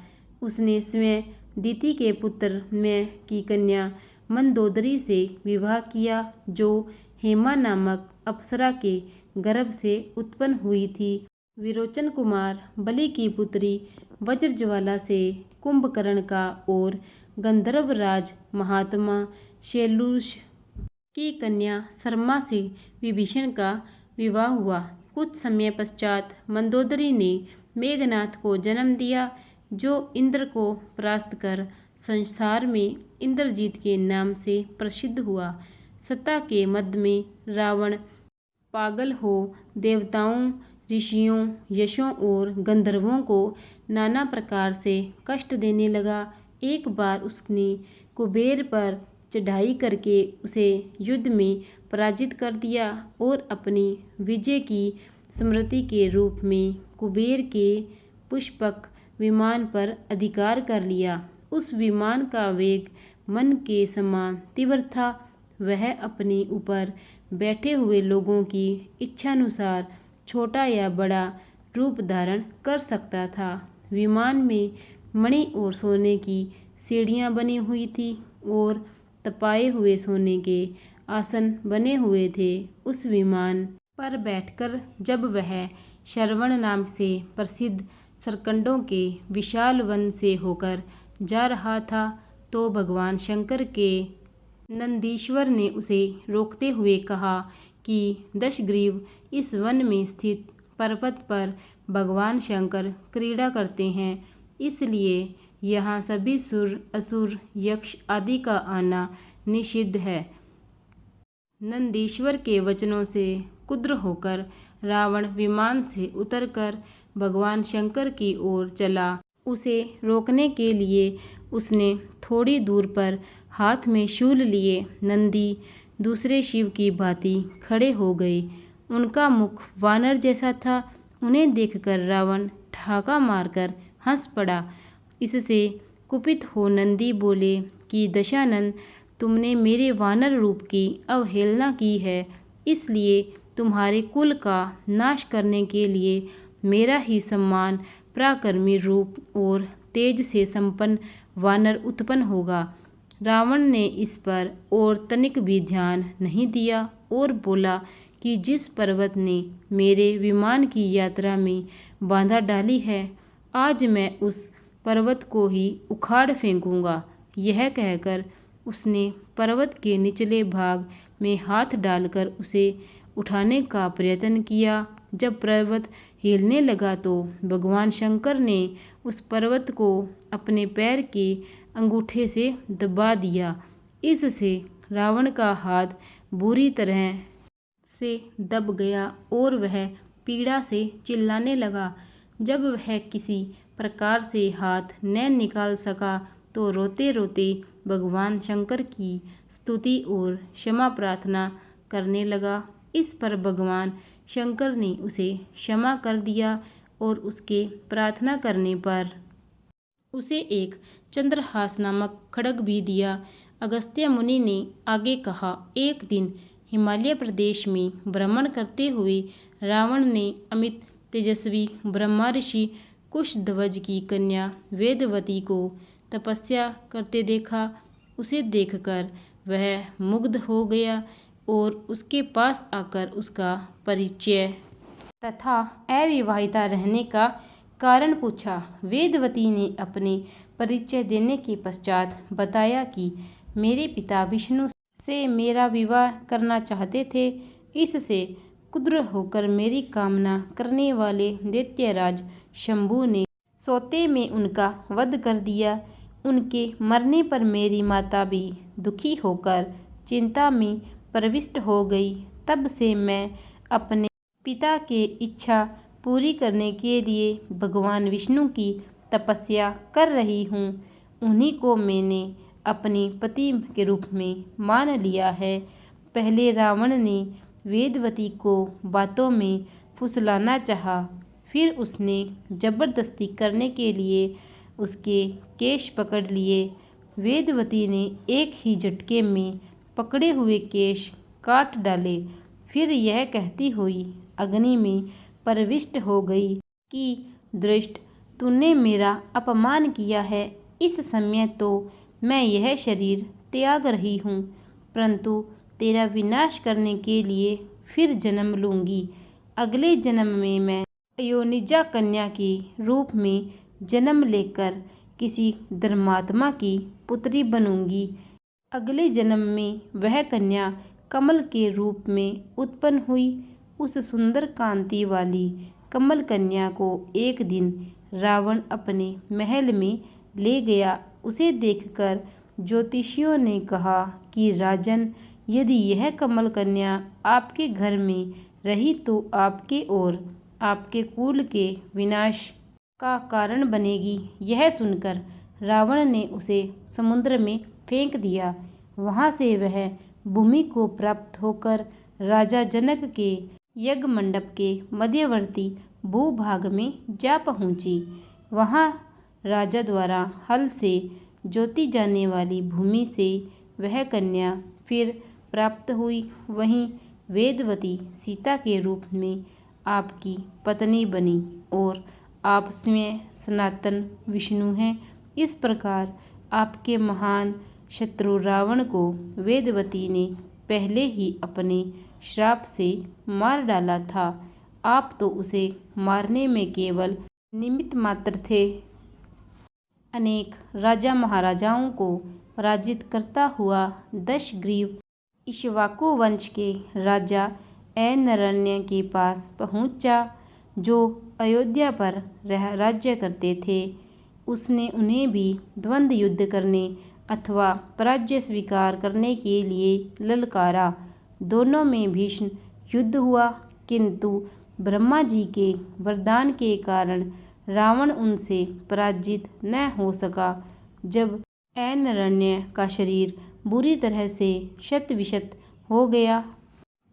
उसने स्वयं दिति के पुत्र में की कन्या मंदोदरी से विवाह किया, जो हेमा नामक अप्सरा के गर्भ से उत्पन्न हुई थी। विरोचन कुमार बलि की पुत्री वज्रज्वाला से कुंभकर्ण का और गंधर्वराज महात्मा शैलूष की कन्या शर्मा से विभीषण का विवाह हुआ। कुछ समय पश्चात मंदोदरी ने मेघनाथ को जन्म दिया, जो इंद्र को परास्त कर संसार में इंद्रजीत के नाम से प्रसिद्ध हुआ। सत्ता के मद में रावण पागल हो देवताओं, ऋषियों, यक्षों और गंधर्वों को नाना प्रकार से कष्ट देने लगा। एक बार उसने कुबेर पर चढ़ाई करके उसे युद्ध में पराजित कर दिया और अपनी विजय की स्मृति के रूप में कुबेर के पुष्पक विमान पर अधिकार कर लिया। उस विमान का वेग मन के समान तीव्र था। वह अपने ऊपर बैठे हुए लोगों की इच्छानुसार छोटा या बड़ा रूप धारण कर सकता था। विमान में मणि और सोने की सीढ़ियाँ बनी हुई थी और तपाए हुए सोने के आसन बने हुए थे। उस विमान पर बैठकर जब वह श्रवण नाम से प्रसिद्ध सरकंडों के विशाल वन से होकर जा रहा था, तो भगवान शंकर के नंदीश्वर ने उसे रोकते हुए कहा कि दशग्रीव, इस वन में स्थित पर्वत पर भगवान शंकर क्रीड़ा करते हैं, इसलिए यहाँ सभी सुर, असुर, यक्ष आदि का आना निषिद्ध है। नंदीश्वर के वचनों से क्रुद्ध होकर रावण विमान से उतरकर भगवान शंकर की ओर चला। उसे रोकने के लिए उसने थोड़ी दूर पर हाथ में शूल लिए नंदी दूसरे शिव की भांति खड़े हो गए। उनका मुख वानर जैसा था। उन्हें देखकर रावण ठहाका मारकर हंस पड़ा। इससे कुपित हो नंदी बोले कि दशानन, तुमने मेरे वानर रूप की अवहेलना की है, इसलिए तुम्हारे कुल का नाश करने के लिए मेरा ही सम्मान, पराक्रमी रूप और तेज से संपन्न वानर उत्पन्न होगा। रावण ने इस पर और तनिक भी ध्यान नहीं दिया और बोला कि जिस पर्वत ने मेरे विमान की यात्रा में बाधा डाली है, आज मैं उस पर्वत को ही उखाड़ फेंकूंगा। यह कहकर उसने पर्वत के निचले भाग में हाथ डालकर उसे उठाने का प्रयत्न किया। जब पर्वत हिलने लगा तो भगवान शंकर ने उस पर्वत को अपने पैर के अंगूठे से दबा दिया। इससे रावण का हाथ बुरी तरह से दब गया और वह पीड़ा से चिल्लाने लगा। जब वह किसी प्रकार से हाथ न निकाल सका तो रोते रोते भगवान शंकर की स्तुति और क्षमा प्रार्थना करने लगा। इस पर भगवान शंकर ने उसे क्षमा कर दिया और उसके प्रार्थना करने पर उसे एक चंद्रहास नामक खड्ग भी दिया। अगस्त्य मुनि ने आगे कहा, एक दिन हिमालय प्रदेश में भ्रमण करते हुए रावण ने अमित तेजस्वी ब्रह्मा ऋषि कुशध्वज की कन्या वेदवती को तपस्या करते देखा। उसे देखकर वह मुग्ध हो गया और उसके पास आकर उसका परिचय तथा अविवाहिता रहने का कारण पूछा। वेदवती ने अपने परिचय देने के पश्चात बताया कि मेरे पिता विष्णु से मेरा विवाह करना चाहते थे। इससे क्रुद्ध होकर मेरी कामना करने वाले दैत्यराज शंभु ने सोते में उनका वध कर दिया। उनके मरने पर मेरी माता भी दुखी होकर चिंता में प्रविष्ट हो गई। तब से मैं अपने पिता की इच्छा पूरी करने के लिए भगवान विष्णु की तपस्या कर रही हूँ। उन्हीं को मैंने अपने पति के रूप में मान लिया है। पहले रावण ने वेदवती को बातों में फुसलाना चाहा, फिर उसने जबरदस्ती करने के लिए उसके केश पकड़ लिए। वेदवती ने एक ही झटके में पकड़े हुए केश काट डाले। फिर यह कहती हुई अग्नि में प्रविष्ट हो गई कि दुष्ट, तूने मेरा अपमान किया है। इस समय तो मैं यह शरीर त्याग रही हूँ, परंतु तेरा विनाश करने के लिए फिर जन्म लूँगी। अगले जन्म में मैं अयोनिजा कन्या के रूप में जन्म लेकर किसी धर्मात्मा की पुत्री बनूंगी। अगले जन्म में वह कन्या कमल के रूप में उत्पन्न हुई। उस सुंदर कांति वाली कमल कन्या को एक दिन रावण अपने महल में ले गया। उसे देखकर ज्योतिषियों ने कहा कि राजन, यदि यह कमल कन्या आपके घर में रही तो आपके और आपके कुल के विनाश का कारण बनेगी। यह सुनकर रावण ने उसे समुद्र में फेंक दिया। वहाँ से वह भूमि को प्राप्त होकर राजा जनक के यज्ञ मंडप के मध्यवर्ती भूभाग में जा पहुँची। वहाँ राजा द्वारा हल से जोती जाने वाली भूमि से वह कन्या फिर प्राप्त हुई। वहीं वेदवती सीता के रूप में आपकी पत्नी बनी और आप स्वयं सनातन विष्णु हैं। इस प्रकार आपके महान शत्रु रावण को वेदवती ने पहले ही अपने श्राप से मार डाला था। आप तो उसे मारने में केवल निमित्त मात्र थे। अनेक राजा महाराजाओं को पराजित करता हुआ दशग्रीव इक्ष्वाकु वंश के राजा ऐनरण्य के पास पहुंचा, जो अयोध्या पर राज्य करते थे। उसने उन्हें भी द्वंद्व युद्ध करने अथवा पराजय स्वीकार करने के लिए ललकारा। दोनों में भीषण युद्ध हुआ, किंतु ब्रह्मा जी के वरदान के कारण रावण उनसे पराजित न हो सका। जब ऐनरण्य का शरीर बुरी तरह से क्षत-विक्षत हो गया,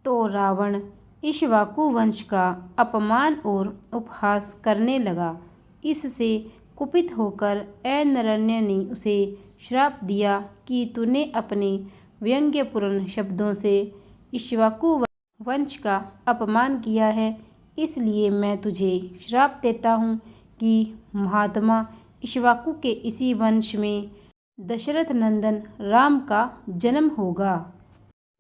तो रावण इक्ष्वाकु वंश का अपमान और उपहास करने लगा। इससे कुपित होकर ऐनरण्य ने उसे श्राप दिया कि तूने अपने व्यंग्यपूर्ण शब्दों से इक्ष्वाकु वंश का अपमान किया है, इसलिए मैं तुझे श्राप देता हूँ कि महात्मा इक्ष्वाकु के इसी वंश में दशरथ नंदन राम का जन्म होगा,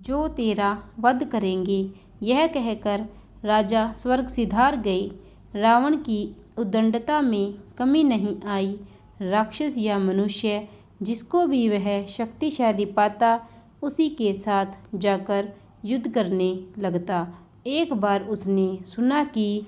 जो तेरा वध करेंगे। यह कहकर राजा स्वर्ग सिधार गए। रावण की उद्दंडता में कमी नहीं आई। राक्षस या मनुष्य जिसको भी वह शक्तिशाली पाता, उसी के साथ जाकर युद्ध करने लगता। एक बार उसने सुना कि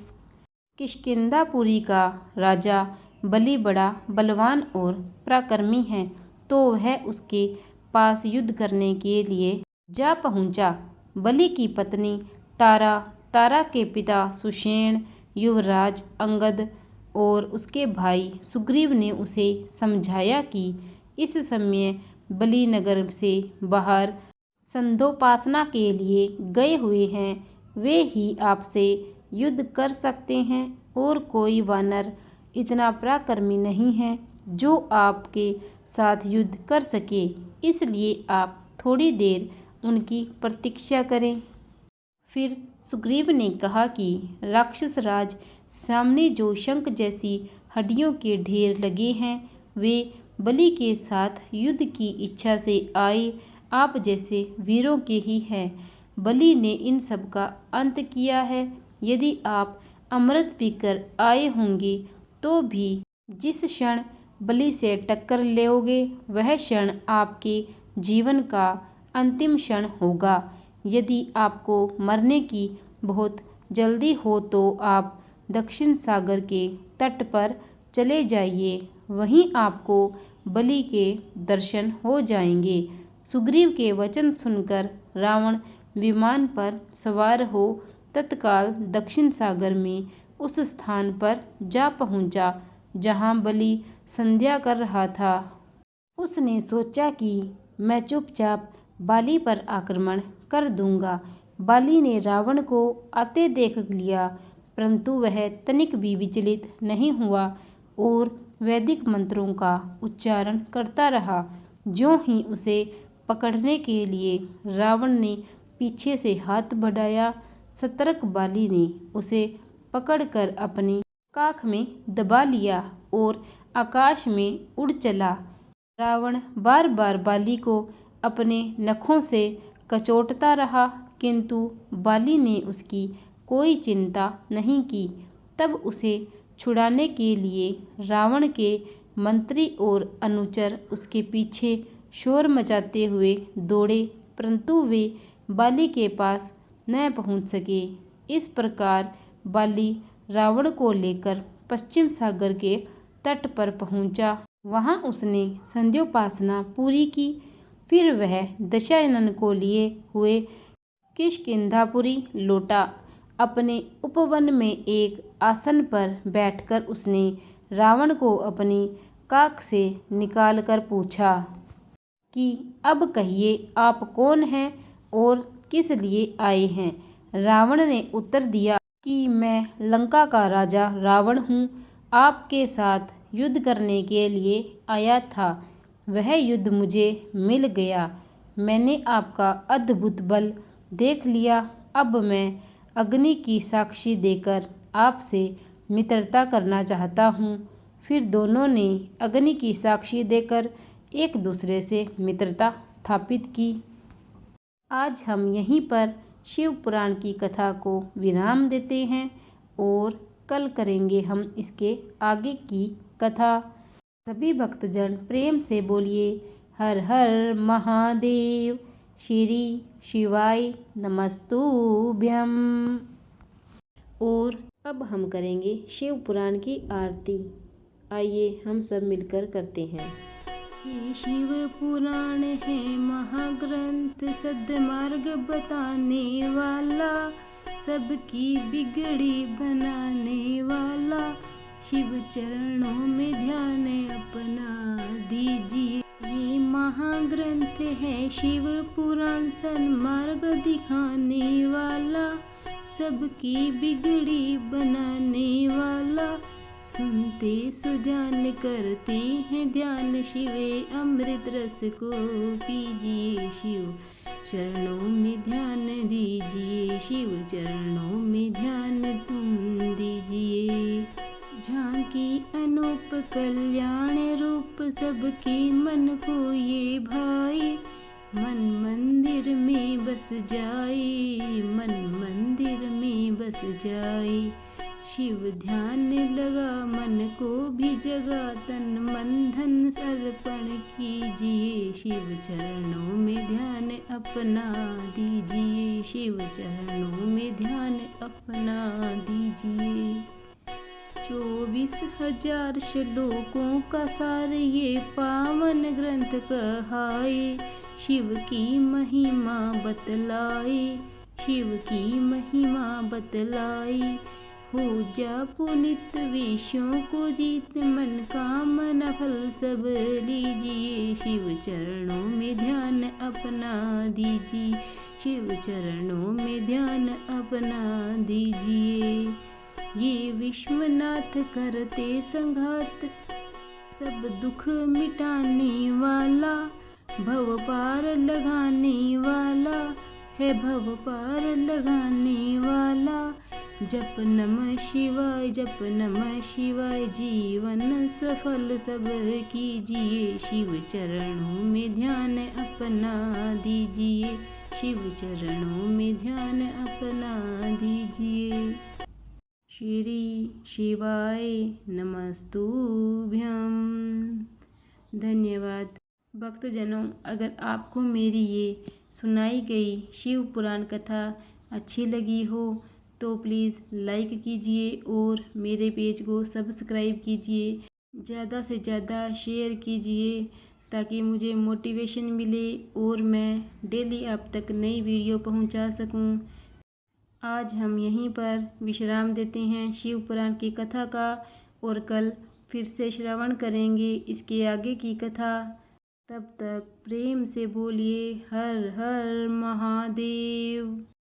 किष्किंधापुरी का राजा बलि बड़ा बलवान और पराक्रमी है, तो वह उसके पास युद्ध करने के लिए जा पहुंचा। बलि की पत्नी तारा, तारा के पिता सुषेण, युवराज अंगद और उसके भाई सुग्रीव ने उसे समझाया कि इस समय बलि नगर से बाहर संध्योपासना के लिए गए हुए हैं। वे ही आपसे युद्ध कर सकते हैं और कोई वानर इतना पराक्रमी नहीं है जो आपके साथ युद्ध कर सके। इसलिए आप थोड़ी देर उनकी प्रतीक्षा करें। फिर सुग्रीव ने कहा कि राक्षस राज, सामने जो शंख जैसी हड्डियों के ढेर लगे हैं, वे बलि के साथ युद्ध की इच्छा से आए आप जैसे वीरों के ही हैं। बलि ने इन सब का अंत किया है। यदि आप अमृत पीकर आए होंगे तो भी जिस क्षण बलि से टक्कर लोगे, वह क्षण आपके जीवन का अंतिम क्षण होगा। यदि आपको मरने की बहुत जल्दी हो तो आप दक्षिण सागर के तट पर चले जाइए, वहीं आपको बलि के दर्शन हो जाएंगे। सुग्रीव के वचन सुनकर रावण विमान पर सवार हो तत्काल दक्षिण सागर में उस स्थान पर जा पहुंचा जहां बलि संध्या कर रहा था। उसने सोचा कि मैं चुपचाप बाली पर आक्रमण कर दूंगा। बाली ने रावण को आते देख लिया, परंतु वह तनिक भी विचलित नहीं हुआ और वैदिक मंत्रों का उच्चारण करता रहा। ज्यों ही उसे पकड़ने के लिए रावण ने पीछे से हाथ बढ़ाया, सतर्क बाली ने उसे पकड़कर अपनी काख में दबा लिया और आकाश में उड़ चला। रावण बार बार बाली को अपने नखों से कचोटता रहा, किंतु बाली ने उसकी कोई चिंता नहीं की। तब उसे छुड़ाने के लिए रावण के मंत्री और अनुचर उसके पीछे शोर मचाते हुए दौड़े, परंतु वे बाली के पास न पहुंच सके। इस प्रकार बाली रावण को लेकर पश्चिम सागर के तट पर पहुंचा। वहां उसने संध्योपासना पूरी की। फिर वह दशानन को लिए हुए किष्किंधापुरी लौटा। अपने उपवन में एक आसन पर बैठकर उसने रावण को अपनी काख से निकालकर पूछा कि अब कहिए आप कौन हैं और किस लिए आए हैं। रावण ने उत्तर दिया कि मैं लंका का राजा रावण हूँ, आपके साथ युद्ध करने के लिए आया था। वह युद्ध मुझे मिल गया। मैंने आपका अद्भुत बल देख लिया। अब मैं अग्नि की साक्षी देकर आपसे मित्रता करना चाहता हूँ। फिर दोनों ने अग्नि की साक्षी देकर एक दूसरे से मित्रता स्थापित की। आज हम यहीं पर शिव पुराण की कथा को विराम देते हैं और कल करेंगे हम इसके आगे की कथा। सभी भक्तजन प्रेम से बोलिए हर हर महादेव, श्री शिवाय नमस्तुभ्यम। और अब हम करेंगे शिव पुराण की आरती। आइए हम सब मिलकर करते हैं। ये शिव पुराण है महाग्रंथ, सद्मार्ग बताने वाला, सबकी बिगड़ी बनाने वाला। शिव चरणों में ध्यान अपना दीजिए। ये महाग्रंथ है शिव पुराण, सन्मार्ग दिखाने वाला, सबकी बिगड़ी बनाने वाला। सुनते सुजान करते हैं ध्यान, शिवे अमृत रस को पीजिए। शिव चरणों में ध्यान दीजिए, शिव चरणों में ध्यान तुम दीजिए। झांकी अनूप कल्याण रूप, सबके मन को ये भाए। मन मंदिर में बस जाए, मन मंदिर में बस जाए। शिव ध्यान लगा मन को भी जगा, तन मन धन अर्पण कीजिए। शिव चरणों में ध्यान अपना दीजिए, शिव चरणों में ध्यान अपना दीजिए। 24,000 श्लोकों का सार ये पावन ग्रंथ कहाए। शिव की महिमा बतलाए, शिव की महिमा बतलाए। हो जा पुनित विषयों को जीत, मन कामना फल सब लीजिए। शिव चरणों में ध्यान अपना दीजिए, शिव चरणों में ध्यान अपना दीजिए। ये विश्वनाथ करते संघात, सब दुख मिटाने वाला, भव पार लगाने वाला है, भव पार लगाने वाला। जप नमः शिवाय, जप नमः शिवाय, जीवन सफल सब कीजिए। शिव चरणों में ध्यान अपना दीजिए, शिव चरणों में ध्यान अपना दीजिए। श्री शिवाय नमस्तुभ्यम। धन्यवाद भक्तजनों, अगर आपको मेरी ये सुनाई गई शिव पुराण कथा अच्छी लगी हो तो प्लीज़ लाइक कीजिए और मेरे पेज को सब्सक्राइब कीजिए। ज़्यादा से ज़्यादा शेयर कीजिए ताकि मुझे मोटिवेशन मिले और मैं डेली आप तक नई वीडियो पहुंचा सकूं। आज हम यहीं पर विश्राम देते हैं शिव पुराण की कथा का और कल फिर से श्रवण करेंगे इसके आगे की कथा। तब तक प्रेम से बोलिए हर हर महादेव।